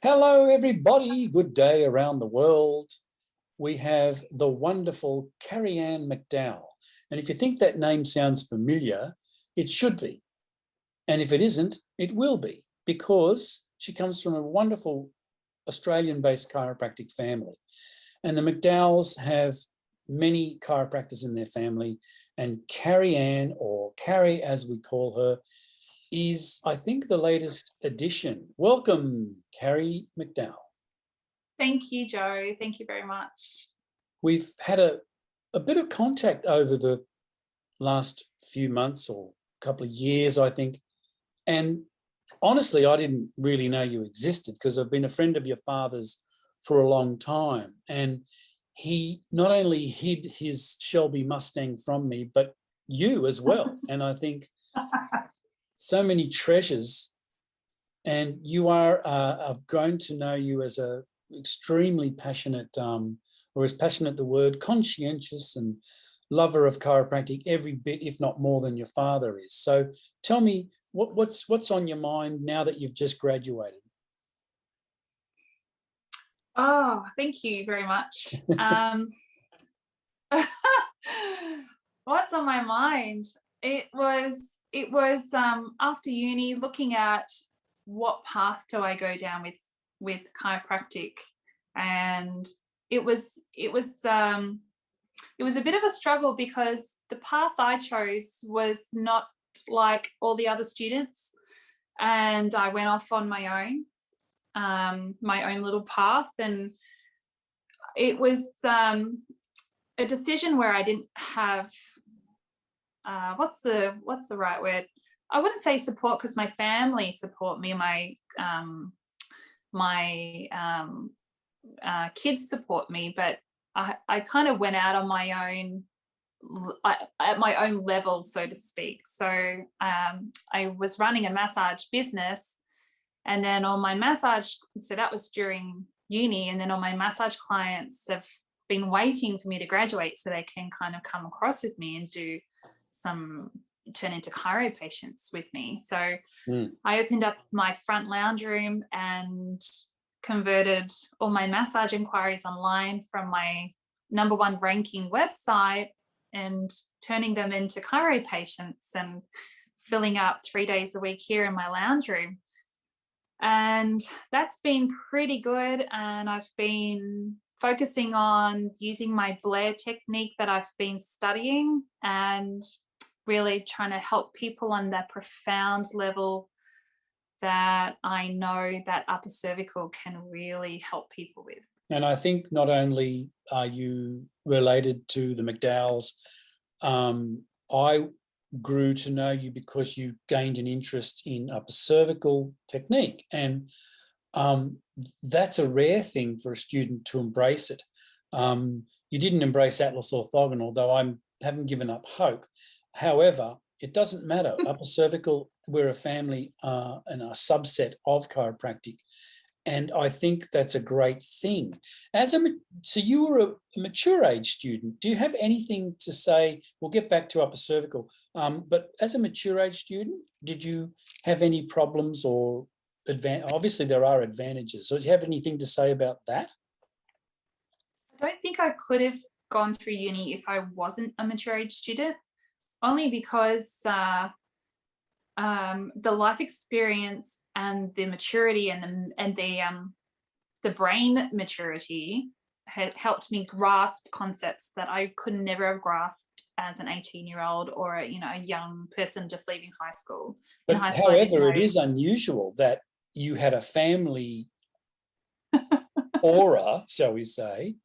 Hello, everybody. Good day around the world. We have the wonderful Carrie-Ann McDowall. And if you think that name sounds familiar, it should be. And if it isn't, it will be, because she comes from a wonderful Australian-based chiropractic family. And the McDowalls have many chiropractors in their family. And Carrie-Ann, or Carrie as we call her, is, I think, the latest addition. Welcome, Carrie McDowall. Thank you, Joe. Thank you very much. We've had a bit of contact over the last few months or couple of years, I think. And honestly, I didn't really know you existed because I've been a friend of your father's for a long time. And he not only hid his Shelby Mustang from me, but you as well. And I think so many treasures. And you are, I've grown to know you as a extremely passionate, or as passionate the word, conscientious and lover of chiropractic every bit, if not more than your father is. So tell me, what's on your mind now that you've just graduated? Oh, thank you very much. What's on my mind? It was after uni, looking at what path do I go down with chiropractic, and it was a bit of a struggle because the path I chose was not like all the other students, and I went off on my own little path, and it was a decision where I didn't have what's the right word? I wouldn't say support, because my family support me, my kids support me, but I kind of went out on my own, at my own level, so to speak. So I was running a massage business, and then on my massage, so that was during uni, and then on my massage clients have been waiting for me to graduate so they can kind of come across with me and turn into chiro patients with me. So I opened up my front lounge room and converted all my massage inquiries online from my #1 ranking website and turning them into chiro patients and filling up 3 days a week here in my lounge room. And that's been pretty good. And I've been focusing on using my Blair technique that I've been studying and really trying to help people on that profound level that I know that upper cervical can really help people with. And I think not only are you related to the McDowalls, I grew to know you because you gained an interest in upper cervical technique. And that's a rare thing for a student to embrace it. You didn't embrace Atlas orthogonal, though I haven't given up hope. However, it doesn't matter. Upper cervical, we're a family and a subset of chiropractic. And I think that's a great thing. So you were a mature age student. Do you have anything to say? We'll get back to upper cervical. But as a mature age student, did you have any problems or obviously there are advantages. So do you have anything to say about that? I don't think I could have gone through uni if I wasn't a mature age student, only because the life experience and the maturity and the brain maturity had helped me grasp concepts that I could never have grasped as an 18-year-old or a young person just leaving high school. But however, it is unusual that you had a family aura, shall we say.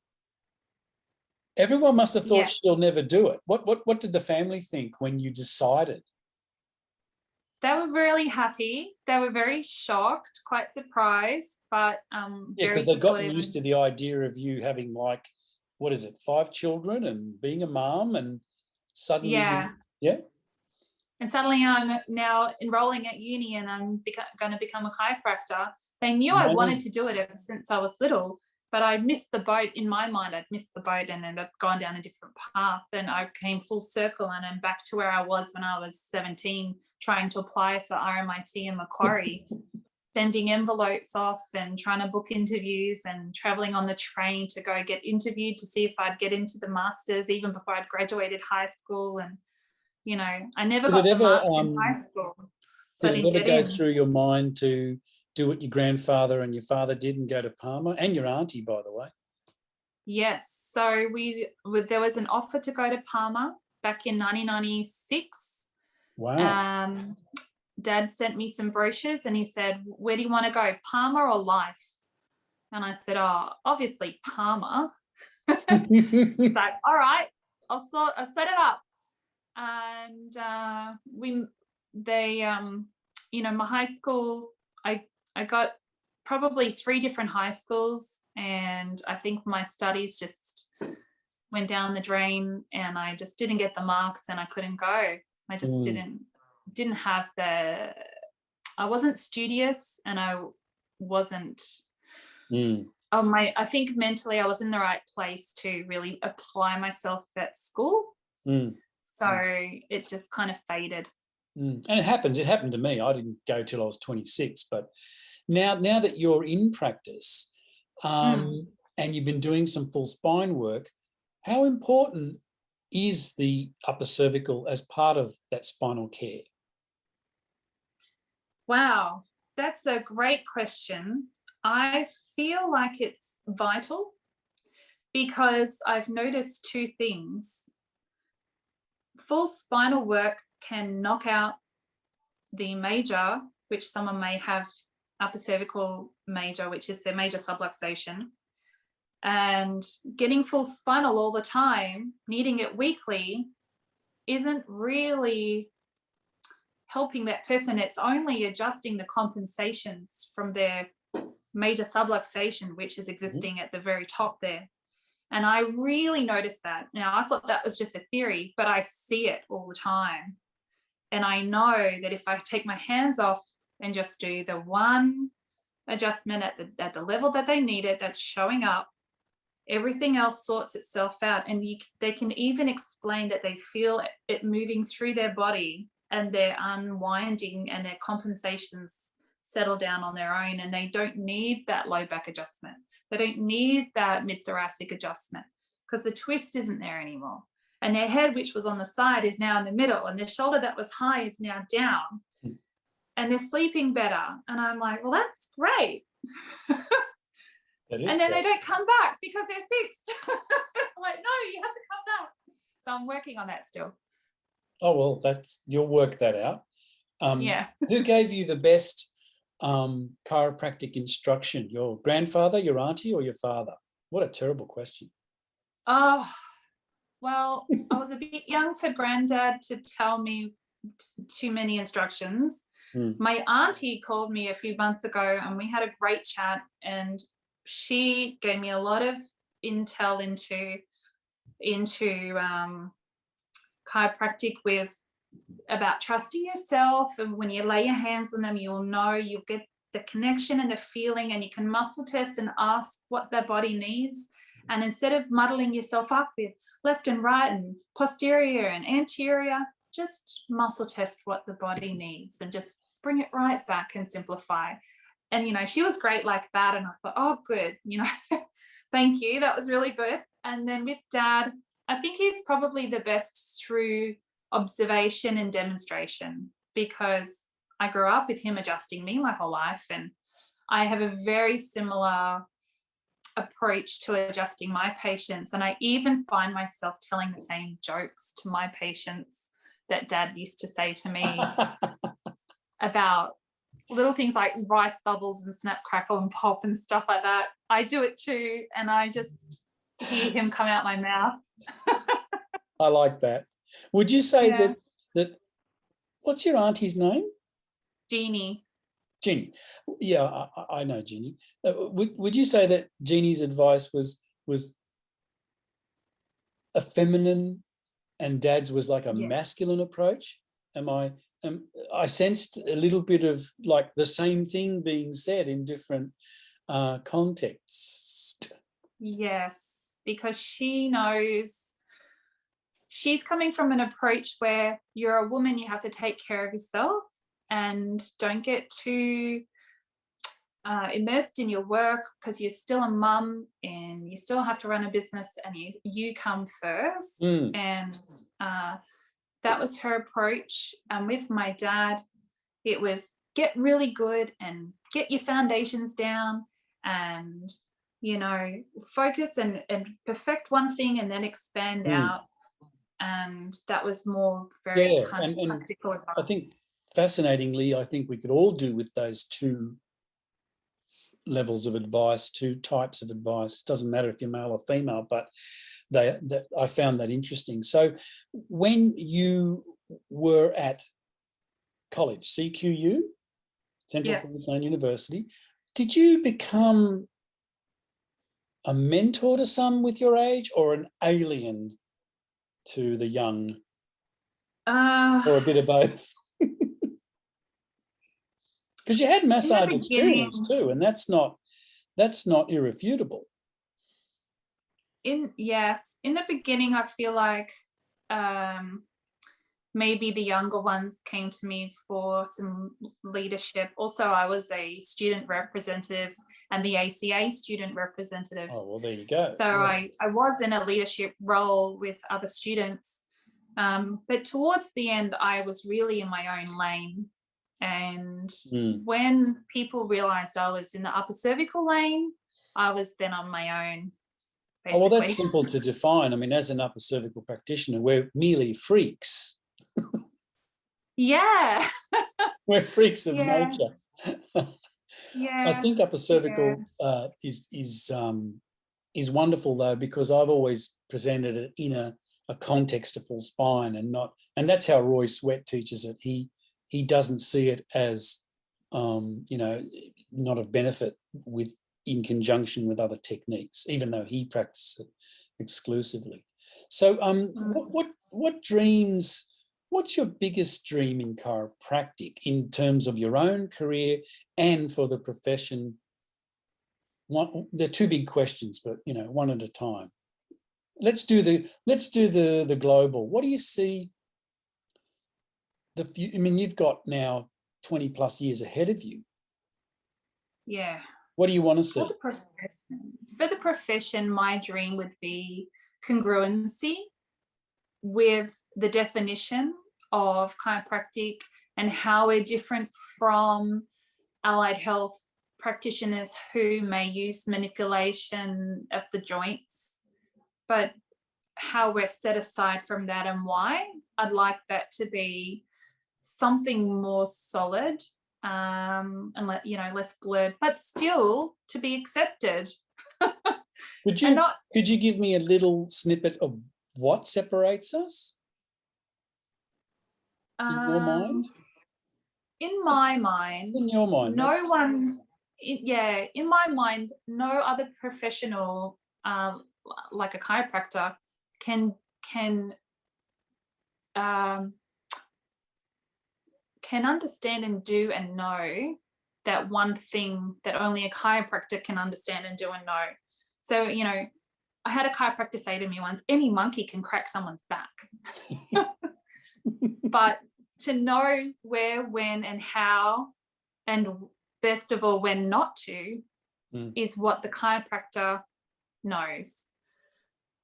Everyone must have thought she'll never do it. What did the family think when you decided? They were really happy. They were very shocked, quite surprised, but because they've gotten used to the idea of you having 5 children and being a mom, and suddenly, and suddenly I'm now enrolling at uni and I'm going to become a chiropractor. They knew I wanted to do it ever since I was little, but I missed the boat. In my mind, I'd missed the boat and then I'd gone down a different path, and I came full circle and I'm back to where I was when I was 17, trying to apply for RMIT and Macquarie. sending envelopes off and trying to book interviews and traveling on the train to go get interviewed to see if I'd get into the masters even before I'd graduated high school. And, you know, I never got the marks in high school, so I did it didn't ever get go in. through your mind to do what your grandfather and your father did and go to Palmer, and your auntie, by the way? Yes. So there was an offer to go to Palmer back in 1996. Wow. Dad sent me some brochures and he said, where do you want to go, Palmer or Life? And I said, oh, obviously Palmer. He's like, all right, I'll set it up. And you know, my high school, I got probably 3 different high schools, and I think my studies just went down the drain, and I just didn't get the marks and I couldn't go. I just didn't have I wasn't studious, and I wasn't I think mentally I was in the right place to really apply myself at school. So it just kind of faded. And it happens. It happened to me. I didn't go till I was 26. But now that you're in practice and you've been doing some full spine work, how important is the upper cervical as part of that spinal care? Wow, that's a great question. I feel like it's vital because I've noticed 2 things. Full spinal work can knock out the major, which someone may have upper cervical major, which is their major subluxation. And getting full spinal all the time, needing it weekly, isn't really helping that person. It's only adjusting the compensations from their major subluxation, which is existing at the very top there. And I really noticed that. Now, I thought that was just a theory, but I see it all the time. And I know that if I take my hands off and just do the one adjustment at the level that they need it, that's showing up, everything else sorts itself out. And they can even explain that they feel it moving through their body, and they're unwinding, and their compensations settle down on their own, and they don't need that low back adjustment. They don't need that mid-thoracic adjustment because the twist isn't there anymore. And their head, which was on the side, is now in the middle, and their shoulder that was high is now down, and they're sleeping better. And I'm like, well, that's great. And then they don't come back because they're fixed. I'm like, no, you have to come back. So I'm working on that still. Oh, well, you'll work that out. Yeah. Who gave you the best chiropractic instruction? Your grandfather, your auntie, or your father? What a terrible question. Oh, well, I was a bit young for Granddad to tell me too many instructions. My auntie called me a few months ago and we had a great chat, and she gave me a lot of intel into chiropractic about trusting yourself, and when you lay your hands on them, you'll get the connection and the feeling, and you can muscle test and ask what their body needs. And instead of muddling yourself up with left and right and posterior and anterior, just muscle test what the body needs and just bring it right back and simplify. And, you know, she was great like that. And I thought, oh, good, you know, thank you. That was really good. And then with Dad, I think he's probably the best through observation and demonstration, because I grew up with him adjusting me my whole life, and I have a very similar approach to adjusting my patients. And I even find myself telling the same jokes to my patients that Dad used to say to me about little things like rice bubbles and snap, crackle and pop and stuff like that. I do it too, and I just hear him come out my mouth. I like that. Would you say that what's your auntie's name? Jeannie. Jeannie. Yeah, I know Jeannie. Would you say that Jeannie's advice was a feminine and Dad's was like a masculine approach? I sensed a little bit of like the same thing being said in different contexts. Yes, because she knows she's coming from an approach where you're a woman, you have to take care of yourself and don't get too immersed in your work because you're still a mum and you still have to run a business, and you come first. And that was her approach. And with my dad, it was get really good and get your foundations down, and focus and perfect one thing and then expand out. And that was more very kind of practical advice. I think fascinatingly, I think we could all do with those two levels of advice, two types of advice. It doesn't matter if you're male or female, but I found that interesting. So when you were at college, CQU, Central Queensland University, did you become a mentor to some with your age, or an alien to the young, or a bit of both? Because you had massage experience too, and that's not irrefutable. In the beginning, I feel like maybe the younger ones came to me for some leadership. Also, I was a student representative and the ACA student representative. Oh, well, there you go. So I was in a leadership role with other students. But towards the end, I was really in my own lane. And when people realized I was in the upper cervical lane, I was then on my own. Basically. Oh, well, that's simple to define. I mean, as an upper cervical practitioner, we're merely freaks. Yeah. We're freaks of nature. Yeah. I think upper cervical is wonderful, though, because I've always presented it in a context of full spine, and that's how Roy Sweat teaches it. He doesn't see it as not of benefit in conjunction with other techniques, even though he practices it exclusively. So what dreams, what's your biggest dream in chiropractic in terms of your own career and for the profession? They're two big questions, but one at a time. Let's do the global. What do you see? I mean, you've got now 20 plus years ahead of you. Yeah. What do you want to see? For the profession, my dream would be congruency with the definition of chiropractic and how we're different from allied health practitioners who may use manipulation of the joints, but how we're set aside from that and why. I'd like that to be something more solid and less blurred, but still to be accepted. Could you give me a little snippet of what separates us in your mind? In my mind, in your mind, no one. In my mind, no other professional like a chiropractor can understand and do and know that one thing that only a chiropractor can understand and do and know. So, I had a chiropractor say to me once, any monkey can crack someone's back. But to know where, when, and how, and best of all, when not to, is what the chiropractor knows.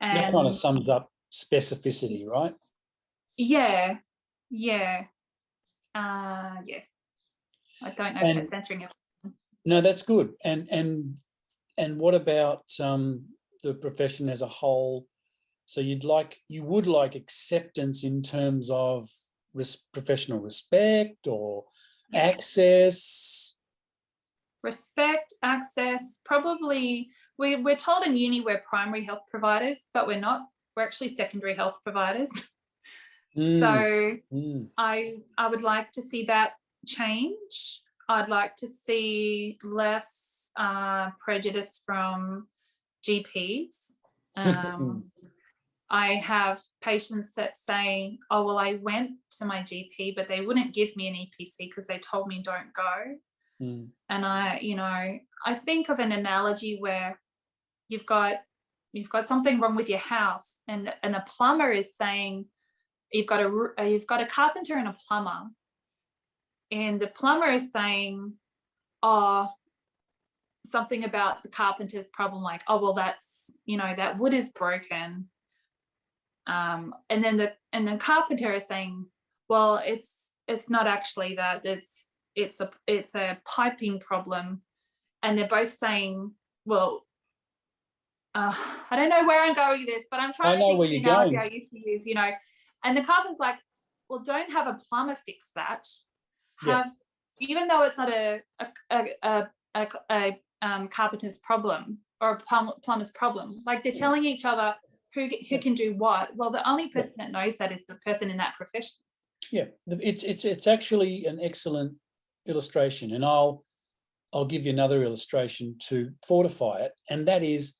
And that kind of sums up specificity, right? Yeah. I don't know if that's answering your question. No, that's good. And what about the profession as a whole? So you would like acceptance in terms of professional respect or access? Respect, access, probably. We're told in uni we're primary health providers, but we're not. We're actually secondary health providers. So I would like to see that change. I'd like to see less prejudice from GPs. I have patients that say, oh, well, I went to my GP, but they wouldn't give me an EPC because they told me don't go. And I think of an analogy where you've got something wrong with your house, and a plumber is saying, you've got a carpenter and a plumber, and the plumber is saying, oh, something about the carpenter's problem, like, oh, well, that's, that wood is broken. And then the carpenter is saying, well, it's not actually that, it's a piping problem. And they're both saying, well, I don't know where I'm going with this, but I'm trying to think of the analogy I used to use, and the carpenter's like, well, don't have a plumber fix that. Even though it's not a carpenter's problem or a plumber's problem, like they're telling each other who can do what. Well, the only person that knows that is the person in that profession. Yeah, it's actually an excellent illustration, and I'll give you another illustration to fortify it, and that is,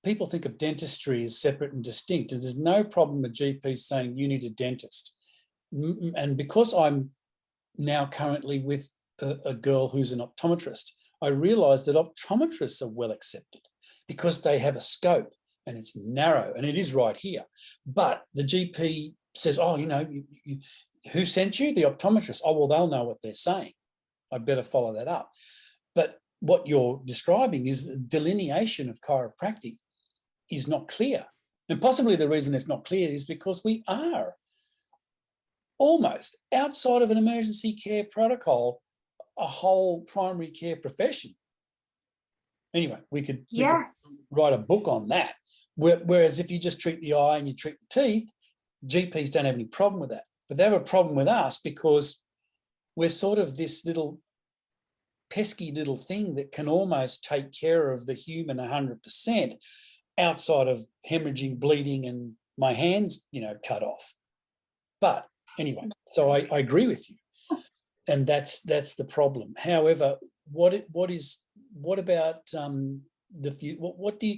people think of dentistry as separate and distinct, and there's no problem with GPs saying you need a dentist. And because I'm now currently with a girl who's an optometrist, I realise that optometrists are well accepted because they have a scope and it's narrow, and it is right here. But the GP says, oh, who sent you? The optometrist. Oh, well, they'll know what they're saying. I better follow that up. But what you're describing is the delineation of chiropractic is not clear. And possibly the reason it's not clear is because we are almost outside of an emergency care protocol, a whole primary care profession. Anyway, we could write a book on that. Whereas if you just treat the eye and you treat the teeth, GPs don't have any problem with that. But they have a problem with us because we're sort of this little pesky little thing that can almost take care of the human 100% outside of hemorrhaging, bleeding, and my hands, cut off. But anyway, so I agree with you, and that's the problem. However, what about the few? What do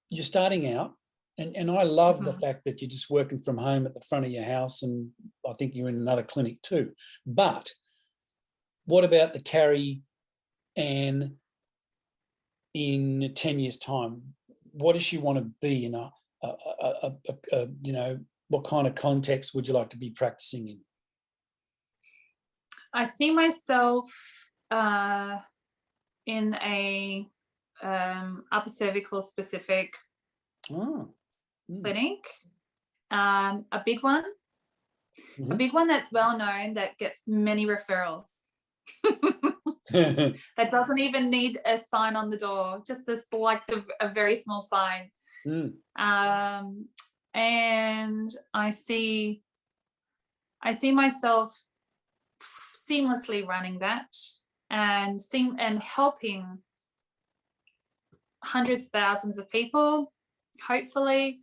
you're starting out, and I love the fact that you're just working from home at the front of your house, and I think you're in another clinic too. But what about the Carrie-Ann in 10 years' time? What does she want to be in what kind of context would you like to be practicing in? I see myself in a upper cervical specific clinic, a big one, a big one that's well known, that gets many referrals. That doesn't even need a sign on the door, just a very small sign. And I see myself seamlessly running that and helping hundreds of thousands of people, hopefully,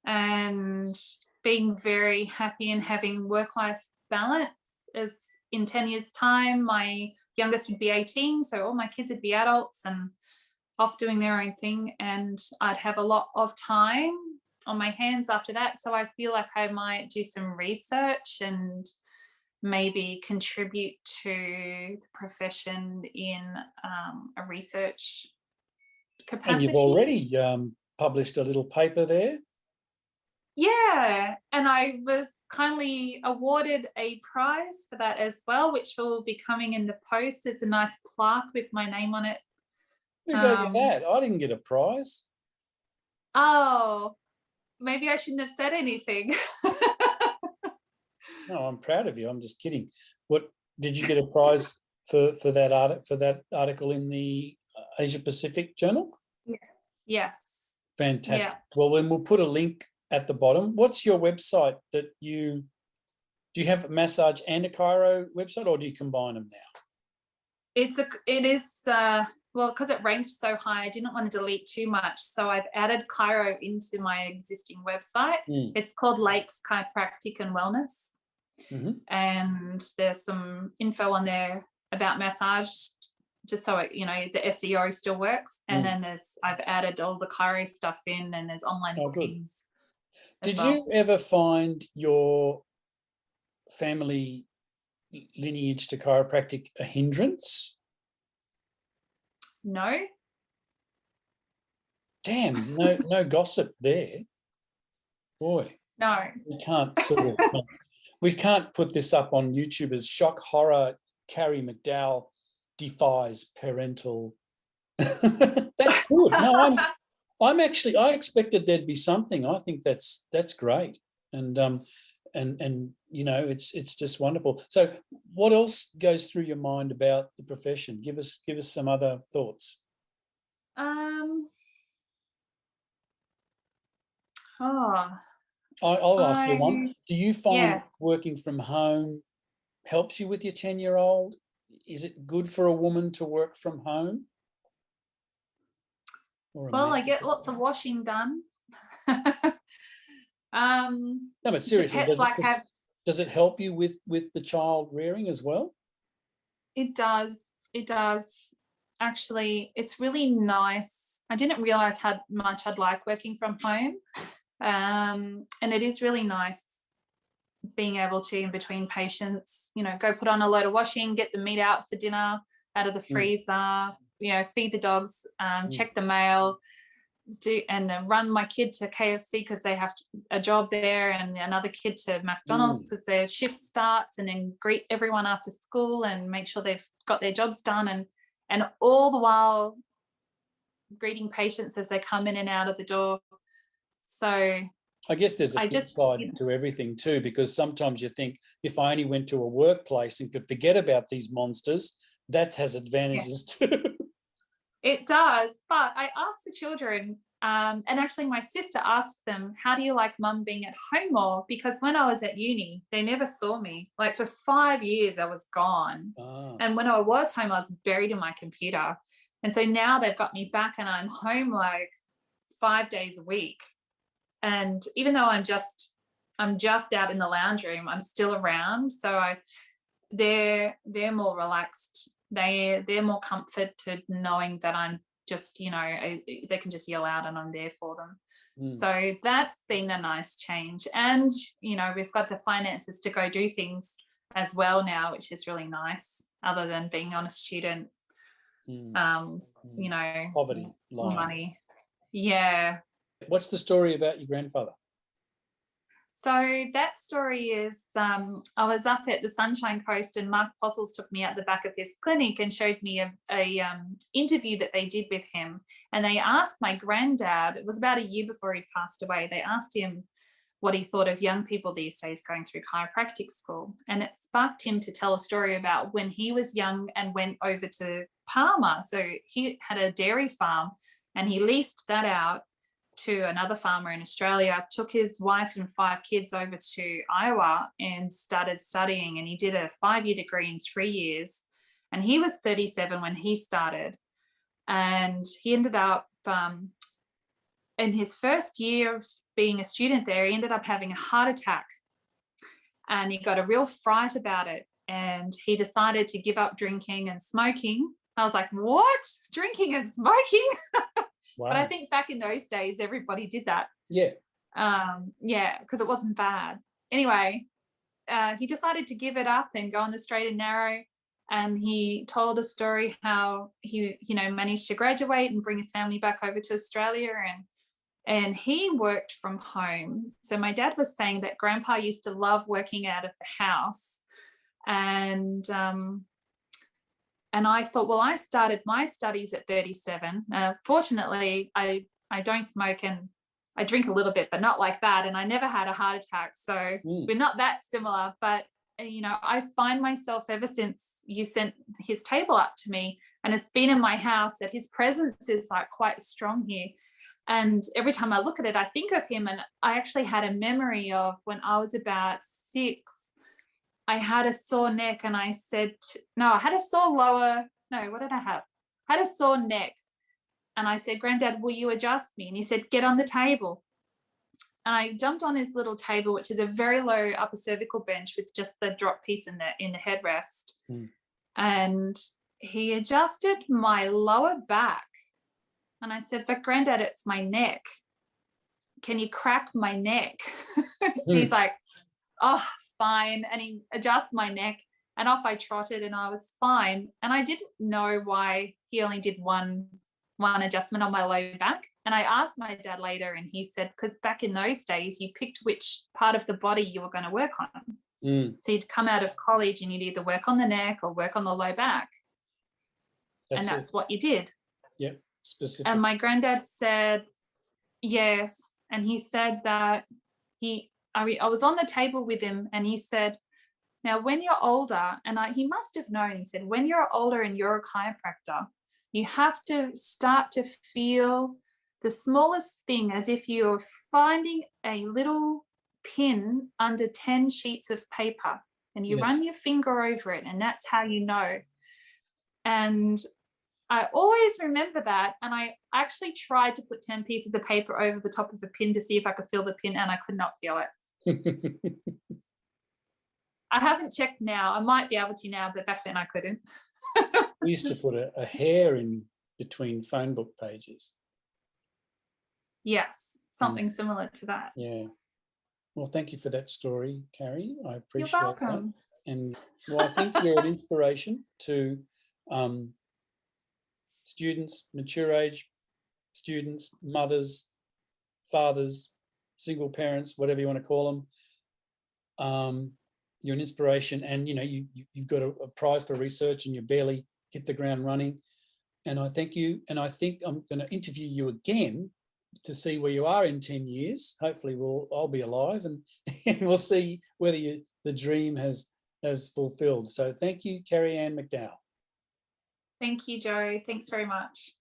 and being very happy and having work-life balance. As in 10 years' time, my youngest would be 18, so all my kids would be adults and off doing their own thing, and I'd have a lot of time on my hands after that. So I feel like I might do some research and maybe contribute to the profession in a research capacity. And you've already published a little paper there. Yeah, and I was kindly awarded a prize for that as well, which will be coming in the post. It's a nice plaque with my name on it. Who gave you that? I didn't get a prize. Oh, maybe I shouldn't have said anything. No, I'm proud of you. I'm just kidding. What did you get a prize for that article in the Asia-Pacific Journal? Yes. Fantastic. Yeah. Well, then we'll put a link at the bottom. What's your website that do you have a massage and a chiro website, or do you combine them now? It is well, because it ranked so high, I didn't want to delete too much, so I've added chiro into my existing website. It's called Lakes Chiropractic and Wellness, and there's some info on there about massage, just so the SEO still works. And then I've added all the chiro stuff in, and there's online bookings. Did you ever find your family lineage to chiropractic a hindrance? No. Damn, no gossip there. Boy. No. We can't put this up on YouTube as shock horror. Carrie McDowall defies parental That's good. No, I'm actually, I expected there'd be something. I think that's great. And you know, it's just wonderful. So what else goes through your mind about the profession? Give us some other thoughts. I'll ask you one. Do you find working from home helps you with your 10-year-old? Is it good for a woman to work from home? Well, I get lots of washing done. No, but seriously, does it help you with the child rearing as well? It does. It does. Actually, it's really nice. I didn't realize how much I'd like working from home. And it is really nice being able to, in between patients, you know, go put on a load of washing, get the meat out for dinner out of the freezer, you know, feed the dogs, check the mail, and then run my kid to KFC because they have a job there, and another kid to McDonald's because their shift starts, and then greet everyone after school and make sure they've got their jobs done, and all the while greeting patients as they come in and out of the door. So I guess there's a flip side to everything too, because sometimes you think, if I only went to a workplace and could forget about these monsters, that has advantages too. It does, but I asked the children, and actually my sister asked them, how do you like mum being at home more? Because when I was at uni, they never saw me. Like for 5 years, I was gone. And when I was home, I was buried in my computer. And so now they've got me back and I'm home like 5 days a week. And even though I'm just out in the lounge room, I'm still around. So they're more relaxed. They're more comforted knowing that I'm just, you know, they can just yell out and I'm there for them. So that's been a nice change. And, you know, we've got the finances to go do things as well now, which is really nice, other than being on a student, you know, poverty line. Money. Yeah. What's the story about your grandfather? So that story is, I was up at the Sunshine Coast and Mark Postles took me out the back of his clinic and showed me a interview that they did with him. And they asked my granddad, it was about a year before he passed away, they asked him what he thought of young people these days going through chiropractic school. And it sparked him to tell a story about when he was young and went over to Palmer. So he had a dairy farm and he leased that out to another farmer in Australia, took his wife and 5 kids over to Iowa and started studying, and he did a 5-year degree in 3 years, and he was 37 when he started, and he ended up in his first year of being a student there, he ended up having a heart attack and he got a real fright about it, and he decided to give up drinking and smoking. I was like, what? Drinking and smoking? Wow. But I think back in those days, everybody did that. Yeah. Yeah, because it wasn't bad. Anyway, he decided to give it up and go on the straight and narrow. And he told a story how he, you know, managed to graduate and bring his family back over to Australia. And he worked from home. So my dad was saying that Grandpa used to love working out of the house. And I thought, well, I started my studies at 37. Fortunately, I don't smoke and I drink a little bit, but not like that. And I never had a heart attack. So we're not that similar. But, you know, I find myself ever since you sent his table up to me, and it's been in my house, that his presence is like quite strong here. And every time I look at it, I think of him. And I actually had a memory of when I was about 6, I had a sore neck and I said, I had a sore lower, no, what did I have? I had a sore neck. And I said, Granddad, will you adjust me? And he said, get on the table. And I jumped on his little table, which is a very low upper cervical bench with just the drop piece in the headrest. And he adjusted my lower back. And I said, but Granddad, it's my neck. Can you crack my neck? He's like, oh, fine. And he adjusts my neck, and off I trotted and I was fine. And I didn't know why he only did one adjustment on my low back. And I asked my dad later, and he said, because back in those days, you picked which part of the body you were going to work on. So you'd come out of college and you'd either work on the neck or work on the low back. That's what you did. Yep. Specific. And my granddad said, yes. And he said that I was on the table with him, and he said, now, when you're older, and he must have known, he said, when you're older and you're a chiropractor, you have to start to feel the smallest thing, as if you're finding a little pin under 10 sheets of paper, and you Yes. run your finger over it, and that's how you know. And I always remember that. And I actually tried to put 10 pieces of paper over the top of a pin to see if I could feel the pin, and I could not feel it. I haven't checked now. I might be able to now, but back then I couldn't. We used to put a hair in between phone book pages. Yes, something similar to that. Yeah. Well, thank you for that story, Carrie. I appreciate You're welcome. that. And well, I think you're an inspiration to students, mature age students, mothers, fathers, single parents, whatever you want to call them. You're an inspiration, and you've got a prize for research, and you barely hit the ground running. And I thank you. And I think I'm going to interview you again to see where you are in 10 years. Hopefully I'll be alive, and we'll see whether the dream has fulfilled. So thank you, Carrie-Ann McDowall. Thank you, Joe. Thanks very much.